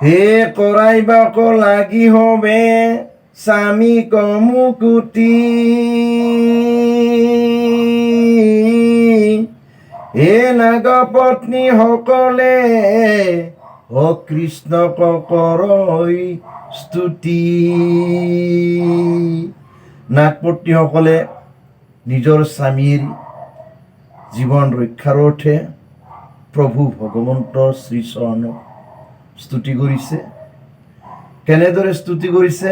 হে কৰাইবাক লাগি হবে স্বামী কমুকুটি, হে নাগপত্নী সকলে অ কৃষ্ণক কৰৈ স্তুতি। নাগপত্নীসকলে নিজৰ স্বামীৰ জীৱন ৰক্ষাৰ অৰ্থে প্ৰভু ভগৱন্তৰ শ্ৰীচৰণক স্তুতি কৰিছে। কেনেদৰে স্তুতি কৰিছে?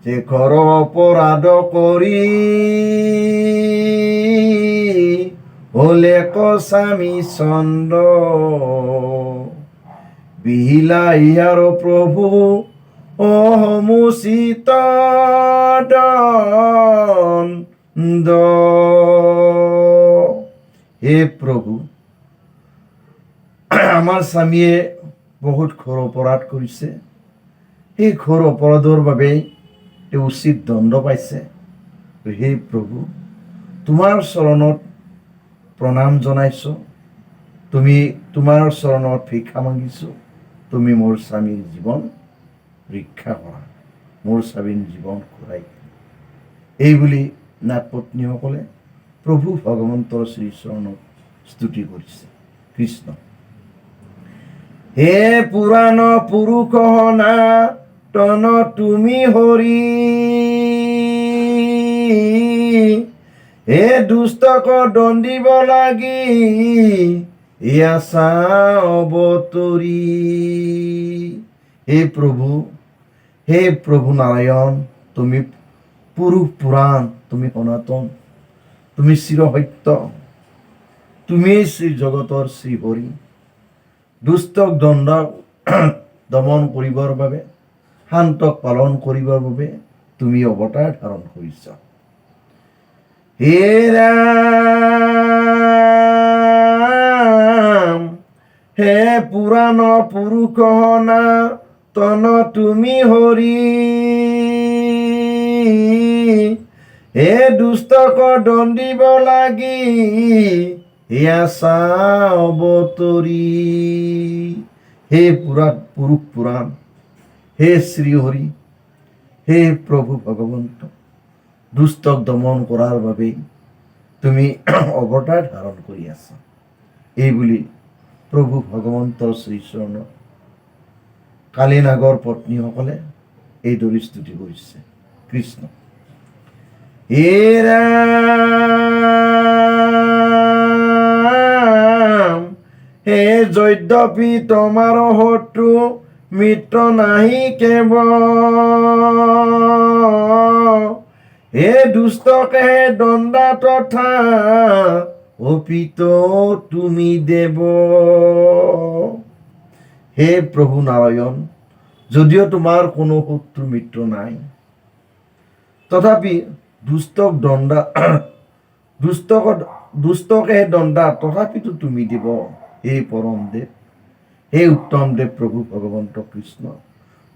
যে ঘৰ অপৰাধ কৰি হলে স্বামী চন্দ, বিহিলা ইয়াৰ প্ৰভু অসমুচিত দণ্ড। হে প্ৰভু, আমাৰ স্বামীয়ে বহুত ঘোৰ অপৰাধ কৰিছে। সেই ঘোৰ অপৰাধৰ বাবে তেওঁ উচিত দণ্ড পাইছে। হে প্ৰভু, তোমাৰ চৰণত প্ৰণাম জনাইছোঁ, তোমাৰ চৰণত ভিক্ষা মাগিছোঁ, তুমি মোৰ স্বামীৰ জীৱন ৰক্ষা কৰা, মোৰ স্বামীৰ জীৱন ঘূৰাই। এইবুলি নাগপত্নীসকলে প্ৰভু ভগৱন্তৰ শ্ৰীচৰণত স্তুতি কৰিছে। কৃষ্ণ। হে পুৰাণ পুৰুষ না তন তুমি হৰি, হে দুষ্টক দণ্ডিব লাগি ইয়াছা অৱতৰি। হে প্ৰভু নাৰায়ণ, তুমি পুৰুষ পুৰাণ, তুমি সনাতন, তুমি চিৰসত্য, তুমি শ্ৰী জগতৰ শ্ৰীহৰি। দুষ্টক দণ্ড দমন কৰিবৰ বাবে, শান্তক পালন কৰিবৰ বাবে তুমি অৱতাৰ ধাৰণ কৰিছা। হে ৰাম, হে পুৰাণ পুৰুষ না তন তুমি হৰি, হে দুষ্টক দণ্ডিব লাগি ইয়াছা অৱতৰি। হে পুৰুষ পুৰাণ, হে শ্ৰীহৰি, হে প্ৰভু ভগৱন্ত, দুষ্টক দমন কৰাৰ বাবে তুমি অৱতাৰ ধাৰণ কৰি আছা। এইবুলি প্ৰভু ভগৱন্তৰ শ্ৰীচৰণত কালি নাগৰ পত্নীসকলে এইদৰে স্তুতি কৰিছে। কৃষ্ণ। হে ৰাম, হে যদ্যপি তোমাৰ শত্ৰু মিত্ৰ নাহি কেৱল, হে দুষ্টকে দণ্ডা তথা অপিত তুমি দেৱ। হে প্ৰভু নাৰায়ণ, যদিও তোমাৰ কোনো শত্ৰু মিত্ৰ নাই, তথাপি দুষ্টকে দণ্ডা তথাপিতো তুমি দিব। হে পৰম দেৱ, হে উত্তম দেৱ প্ৰভু ভগৱন্ত কৃষ্ণ,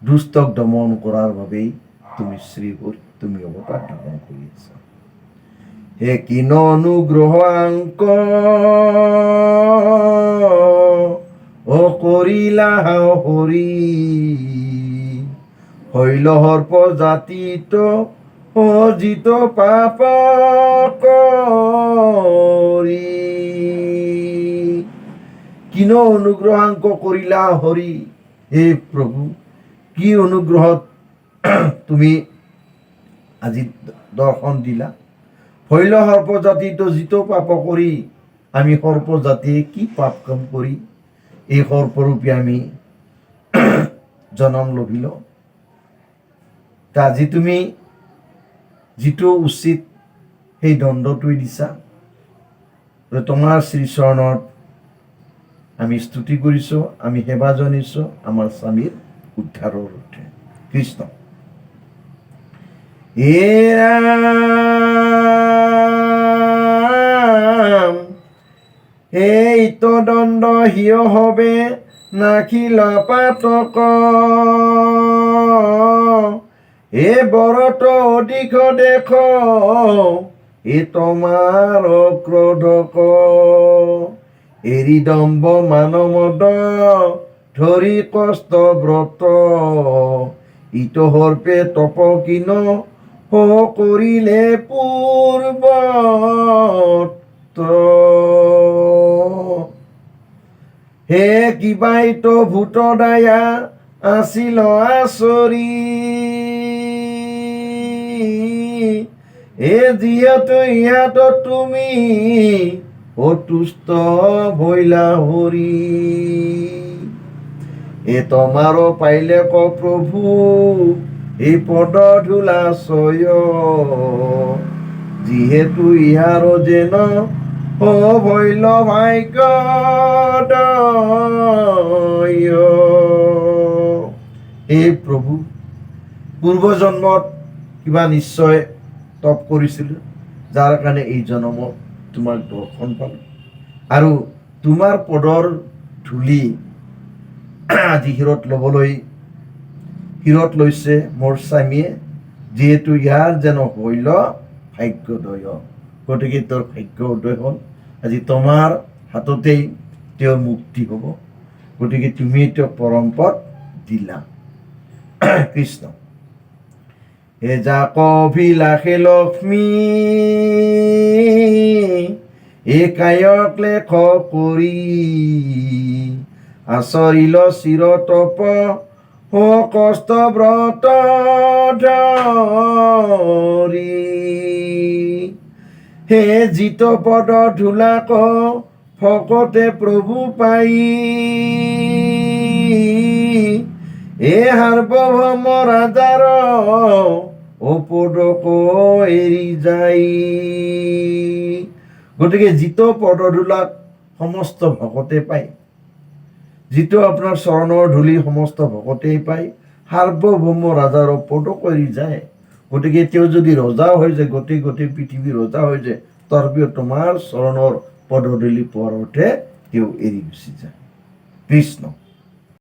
দুষ্টক দমন কৰাৰ বাবেই তুমি শ্ৰীহৰি, তুমি অৱতাৰ ধাৰণ কৰি আছা। হে কিন অনুগ্ৰহ আংক কৰিলা হৰি, শৈল সৰ্প জাতিত অজিত পাপ কৰি। কিন অনুগ্ৰহাংক কৰিলা হৰি। হে প্ৰভু, কি অনুগ্ৰহত তুমি আজি দৰ্শন দিলা। শৈল সৰ্প জাতিত জিত পাপ কৰি, আমি সৰ্প জাতিয়ে কি পাপ কাম কৰি এই সৰ্পৰূপী আমি জনম লভিল। আজি তুমি যিটো উচিত সেই দণ্ডটোৱে দিছা। তোমাৰ শ্ৰীচৰণত আমি স্তুতি কৰিছোঁ, আমি সেৱা জনাইছোঁ আমাৰ স্বামীৰ উদ্ধাৰৰ অৰ্থে। কৃষ্ণ। হে ৰাম, হে ইতদণ্ড হিয় হবে নাখিল পাতক, হে বৰত অধিক দেখ এ তোমাৰ ক্ৰোধক, এৰি দম্ব মানমদ ধৰি কষ্ট ব্ৰত ইতহৰ্পে তপ কিন কৰিলে পূৰ্বত হে কিবাইত ভূত দায়া আছিল আচৰি যিহেতু ইয়াত তুমি অতুষ্ট ভৈলা হৰি তোমাৰ পাইলে ক প্ৰভু এই পদ ধূলা সয় যিহেতু ইহাৰ যেন ভৈল ভাগ্য এই প্ৰভু পূৰ্বজন্মত কিবা নিশ্চয় তপ কৰিছিলোঁ যাৰ কাৰণে এই জন্মত তোমাক দৰ্শন পালোঁ আৰু তোমাৰ পদৰ ধূলি আজি শিৰত লৈছে মোৰ স্বামীয়ে যিহেতু ইয়াৰ যেন হইল ভাগ্যোদয় গতিকে তোৰ ভাগ্য উদয় হ'ল আজি তোমাৰ হাততেই তেওঁৰ মুক্তি হ'ব গতিকে তুমি তেওঁক পৰম পদ দিলা কৃষ্ণ হে যাক অভিলাষে লক্ষ্মী এই কায়ক লেখ কৰি আচৰিল চিৰতপ কষ্ট ব্ৰত ধৰি হে জিত পদ ধূলাক ভকতে প্ৰভু পাই সাৰ্বভৌম ৰাজাৰ অপদক এৰি যায় গতিকে যিটো পদধূলাক সমস্ত ভকতে পায় যিটো আপোনাৰ চৰণৰ ধূলি সমস্ত ভকতেই পায় সাৰ্বভৌম ৰাজাৰ পদক এৰি যায় গতিকে তেওঁ যদি ৰজা হৈ যায় গোটেই পৃথিৱী ৰজা হৈ যায় তথাপিও তোমাৰ চৰণৰ পদধূলি পোৱাৰ অৰ্থে তেওঁ এৰি গুচি যায় কৃষ্ণ